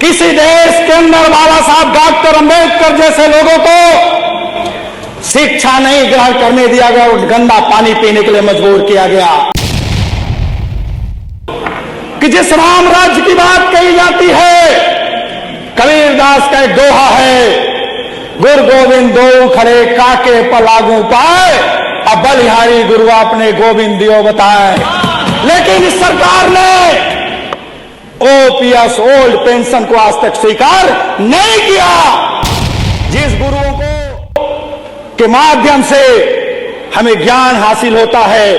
किसी देश के अंदर बाबा साहब डॉक्टर अंबेडकर जैसे लोगों को शिक्षा नहीं ग्रहण करने दिया गया और गंदा पानी पीने के लिए मजबूर किया गया। कि जिस राम राज्य की बात कही जाती है, कबीरदास का एक दोहा है, गुरु गोविंद दो खड़े काके पर लागू पाए, अब बलिहारी गुरु अपने गोविंद दियो बताए। लेकिन इस सरकार ने ओपीएस ओल्ड पेंशन को आज तक स्वीकार नहीं किया। जिस गुरुओं को के माध्यम से हमें ज्ञान हासिल होता है,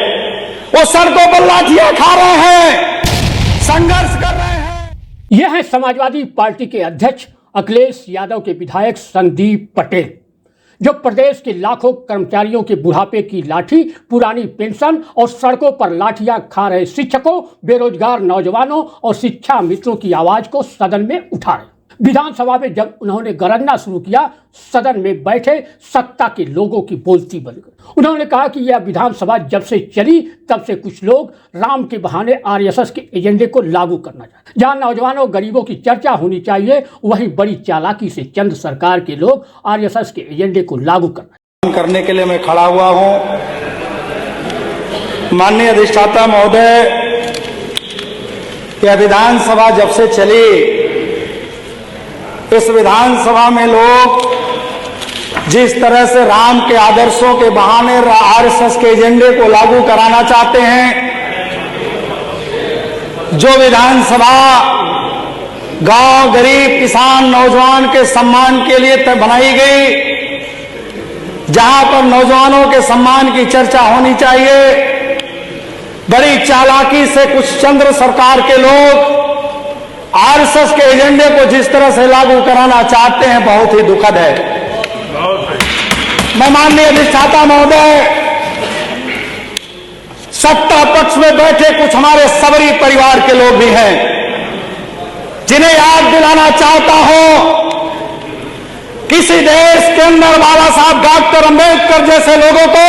वो सड़कों पर लाठियां खा रहे हैं, संघर्ष कर रहे हैं। यह है समाजवादी पार्टी के अध्यक्ष अखिलेश यादव के विधायक संदीप पटेल, जो प्रदेश के लाखों कर्मचारियों के बुढ़ापे की लाठी, पुरानी पेंशन और सड़कों पर लाठियां खा रहे शिक्षकों, बेरोजगार नौजवानों और शिक्षा मित्रों की आवाज को सदन में उठा रहे। विधानसभा में जब उन्होंने गरजना शुरू किया, सदन में बैठे सत्ता के लोगों की बोलती बन गई। उन्होंने कहा कि यह विधानसभा जब से चली तब से कुछ लोग राम के बहाने आरएसएस के एजेंडे को लागू करना चाहते। जहां नौजवानों गरीबों की चर्चा होनी चाहिए, वहीं बड़ी चालाकी से चंद सरकार के लोग आरएसएस के एजेंडे को लागू करने के लिए मैं खड़ा हुआ हूं। माननीय अधिष्ठाता महोदय, यह विधानसभा जब से चली, इस विधानसभा में लोग जिस तरह से राम के आदर्शों के बहाने आरएसएस के एजेंडे को लागू कराना चाहते हैं, जो विधानसभा गांव, गरीब, किसान, नौजवान के सम्मान के लिए बनाई गई, जहां पर नौजवानों के सम्मान की चर्चा होनी चाहिए, बड़ी चालाकी से कुछ चंद्र सरकार के लोग आरएसएस के एजेंडे को जिस तरह से लागू कराना चाहते हैं, बहुत ही दुखद है। मैं माननीय अधिष्ठाता महोदय, सत्ता पक्ष में बैठे कुछ हमारे सबरी परिवार के लोग भी हैं, जिन्हें याद दिलाना चाहता हूं, किसी देश के अंदर बाबा साहब डॉक्टर अंबेडकर जैसे लोगों को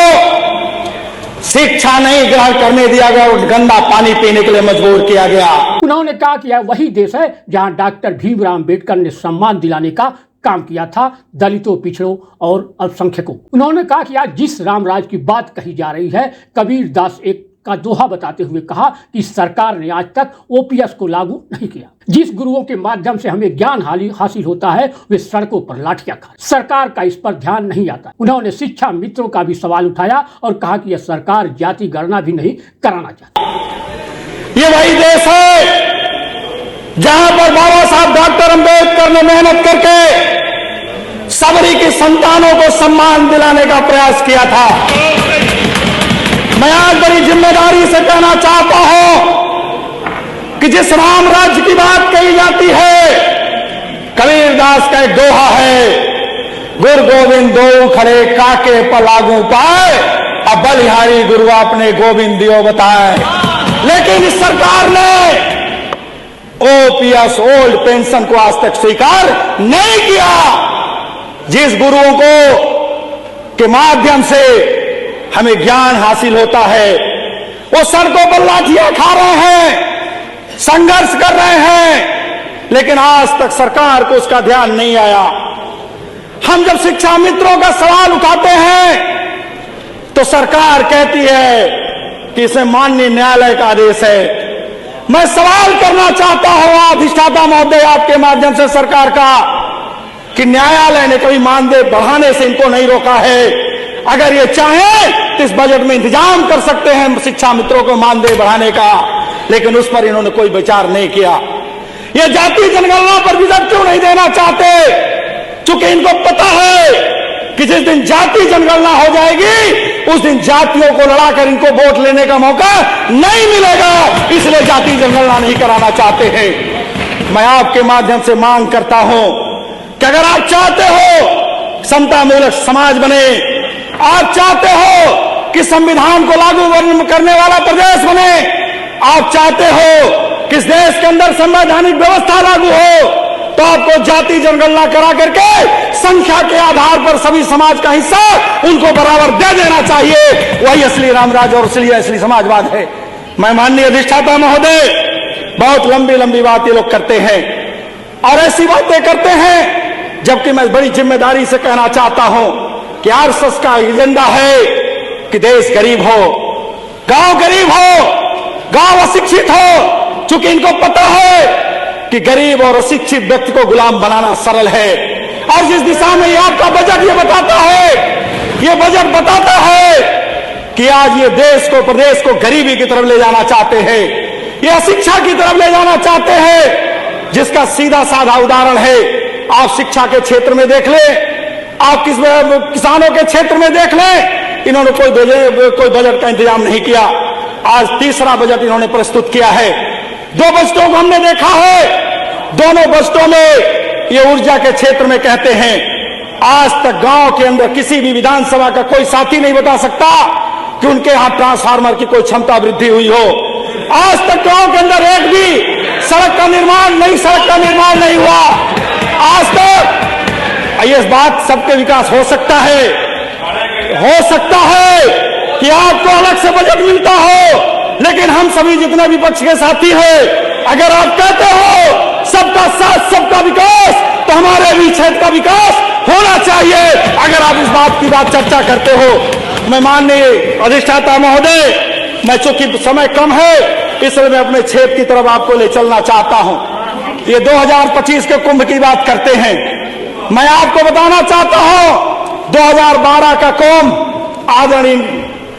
शिक्षा नहीं ग्रहण करने दिया गया और गंदा पानी पीने के लिए मजबूर किया गया। उन्होंने कहा कि यह वही देश है जहां डॉक्टर भीमराव अंबेडकर ने सम्मान दिलाने का काम किया था दलितों, पिछड़ों और अल्पसंख्यकों। उन्होंने कहा कि आज जिस रामराज की बात कही जा रही है, कबीरदास एक का दोहा बताते हुए कहा कि सरकार ने आज तक ओपीएस को लागू नहीं किया। जिस गुरुओं के माध्यम से हमें ज्ञान हासिल होता है, वे सड़कों पर लाठियां खा। सरकार का इस पर ध्यान नहीं आता। उन्होंने शिक्षा मित्रों का भी सवाल उठाया और कहा कि यह सरकार जाति गणना भी नहीं कराना चाहती। ये वही देश है जहां पर बाबा साहब डॉक्टर अंबेडकर ने मेहनत करके सबरी की संतानों को सम्मान दिलाने का प्रयास किया था। मैं आज बड़ी जिम्मेदारी से कहना चाहता हूं कि जिस राम राज्य की बात कही जाती है, कबीरदास का एक दोहा है, गुरु गोविंद दो खड़े काके पर लागू पाए, अब बलिहारी गुरु अपने गोविंद दियो बताए। लेकिन इस सरकार ने ओपीएस ओल्ड पेंशन को आज तक स्वीकार नहीं किया। जिस गुरुओं को के माध्यम से हमें ज्ञान हासिल होता है, वो सड़कों पर लाठियां खा रहे हैं, संघर्ष कर रहे हैं, लेकिन आज तक सरकार को उसका ध्यान नहीं आया। हम जब शिक्षा मित्रों का सवाल उठाते हैं तो सरकार कहती है कि इसे माननीय न्यायालय का आदेश है। मैं सवाल करना चाहता हूं अधिष्ठाता महोदय, आपके माध्यम से सरकार का, कि न्यायालय ने कभी मानदेय बढ़ाने से इनको नहीं रोका है। अगर ये चाहें तो इस बजट में इंतजाम कर सकते हैं शिक्षा मित्रों को मानदेय बढ़ाने का, लेकिन उस पर इन्होंने कोई विचार नहीं किया। ये जाति जनगणना पर विजट क्यों नहीं देना चाहते? चूंकि इनको पता है कि जिस दिन जाति जनगणना हो जाएगी, उस दिन जातियों को लड़ाकर इनको वोट लेने का मौका नहीं मिलेगा, इसलिए जाति जनगणना नहीं कराना चाहते हैं। मैं आपके माध्यम से मांग करता हूं कि अगर आप चाहते हो समतामूलक समाज बने, आप चाहते हो कि संविधान को लागू करने वाला प्रदेश बने, आप चाहते हो कि इस देश के अंदर संवैधानिक व्यवस्था लागू हो, तो आपको जाति जनगणना करा करके संख्या के आधार पर सभी समाज का हिस्सा उनको बराबर दे देना चाहिए। वही असली रामराज और असली समाजवाद है। मैं माननीय अधिष्ठाता महोदय, बहुत लंबी लंबी बात ये लोग करते हैं, और ऐसी बातें करते हैं, जबकि मैं बड़ी जिम्मेदारी से कहना चाहता हूं कि आरएसएस का एजेंडा है कि देश गरीब हो, गांव गरीब हो, गांव अशिक्षित हो। चूंकि इनको पता है कि गरीब और अशिक्षित व्यक्ति को गुलाम बनाना सरल है, और जिस दिशा में ये आपका बजट ये बताता है, ये बजट बताता है कि आज ये देश को, प्रदेश को गरीबी की तरफ ले जाना चाहते हैं, ये अशिक्षा की तरफ ले जाना चाहते हैं, जिसका सीधा साधा उदाहरण है आप शिक्षा के क्षेत्र में देख लें, आप किसानों के क्षेत्र में देख लें, इन्होंने कोई बजट का इंतजाम नहीं किया। आज तीसरा बजट इन्होंने प्रस्तुत किया है। 2 बजटों को हमने देखा है, दोनों बजटों में ये ऊर्जा के क्षेत्र में कहते हैं, आज तक गांव के अंदर किसी भी विधानसभा का कोई साथी नहीं बता सकता कि उनके यहां ट्रांसफार्मर की कोई क्षमता वृद्धि हुई हो। आज तक गांव के अंदर एक भी सड़क का निर्माण नहीं हुआ। आज तक ये बात सबके विकास हो सकता है कि आपको अलग से बजट मिलता हो, लेकिन हम सभी जितने विपक्ष के साथी हैं, अगर आप कहते हो सबका साथ सबका विकास, तो हमारे भी क्षेत्र का विकास होना चाहिए। अगर आप इस बात की चर्चा करते हो, मैं माननीय अधिष्ठाता महोदय, मैं चूंकि समय कम है इसलिए मैं अपने क्षेत्र की तरफ आपको ले चलना चाहता हूं। ये 2025 के कुंभ की बात करते हैं, मैं आपको बताना चाहता हूं 2012 का कुंभ आदरणीय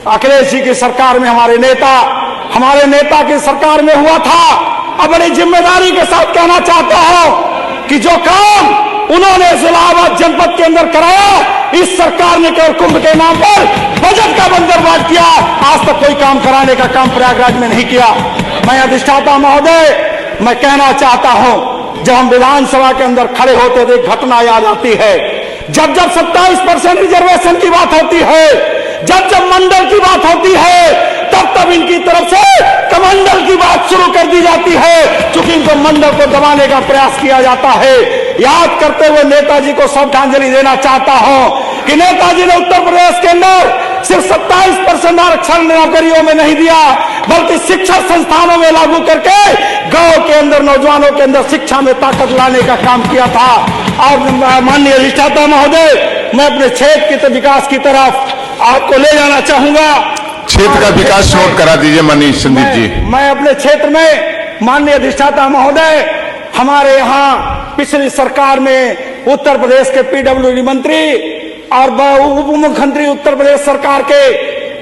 अखिलेश जी की सरकार में हमारे नेता की सरकार में हुआ था। अब बड़ी जिम्मेदारी के साथ कहना चाहता हूं कि जो काम उन्होंने इलाहाबाद जनपद के अंदर कराया, इस सरकार ने केवल कुंभ के नाम पर बजट का बंदरबांट किया, आज तक कोई काम कराने का काम प्रयागराज में नहीं किया। मैं अधिष्ठाता महोदय, मैं कहना चाहता हूं, जब हम विधानसभा के अंदर खड़े होते थे, घटना याद आती है, जब 27% रिजर्वेशन की बात होती है, जब मंडल की बात होती है, तब इनकी तरफ से कमंडल की बात शुरू कर दी जाती है, क्योंकि इनको मंडल को दबाने का प्रयास किया जाता है। याद करते हुए नेताजी को श्रद्धांजलि देना चाहता हूं कि नेताजी ने उत्तर प्रदेश के अंदर सिर्फ 27% आरक्षण नौकरियों में नहीं दिया, बल्कि शिक्षा संस्थानों में लागू करके गांव के अंदर नौजवानों के अंदर शिक्षा में ताकत लाने का काम किया था। और माननीय अधिष्ठाता महोदय, मैं अपने क्षेत्र के विकास की तरफ आपको ले जाना चाहूंगा। क्षेत्र का विकास नोट करा दीजिए माननीय संदीप जी। मैं अपने क्षेत्र में माननीय अधिष्ठाता महोदय, हमारे यहाँ पिछली सरकार में उत्तर प्रदेश के पीडब्ल्यूडी मंत्री और उप मुख्यमंत्री उत्तर प्रदेश सरकार के,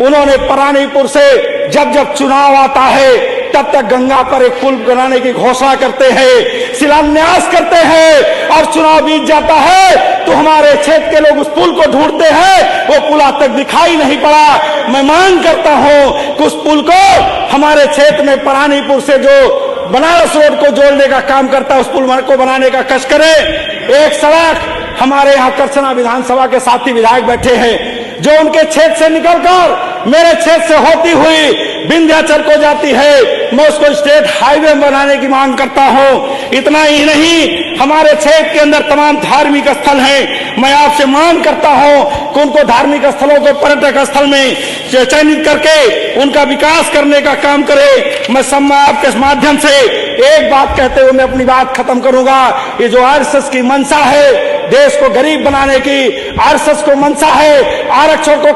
उन्होंने परानीपुर से जब चुनाव आता है तब तक गंगा पर एक पुल बनाने की घोषणा करते हैं, शिलान्यास करते हैं, और चुनाव बीत जाता है तो हमारे क्षेत्र के लोग उस पुल को ढूंढते हैं, वो पुल आज तक दिखाई नहीं पड़ा। मैं मांग करता हूं कि उस पुल को हमारे क्षेत्र में परानीपुर से जो बनारस रोड को जोड़ने का काम करता है, उस पुल को बनाने का कष्ट करें। एक सड़क हमारे यहाँ करसना विधानसभा के साथी विधायक बैठे हैं, जो उनके क्षेत्र से निकलकर मेरे क्षेत्र से होती हुई विंध्याचल को जाती है, मैं उसको स्टेट हाईवे बनाने की मांग करता हूं। इतना ही नहीं, हमारे क्षेत्र के अंदर तमाम धार्मिक स्थल हैं, मैं आपसे मांग करता हूं कि उनको धार्मिक स्थलों को पर्यटक स्थल में चयनित करके उनका विकास करने का काम करे। मैं आपके माध्यम से एक बात कहते हुए मैं अपनी बात खत्म करूंगा। ये जो आरएसएस की मंशा है देश को गरीब बनाने की, आरएसएस को मंशा है आरक्षण को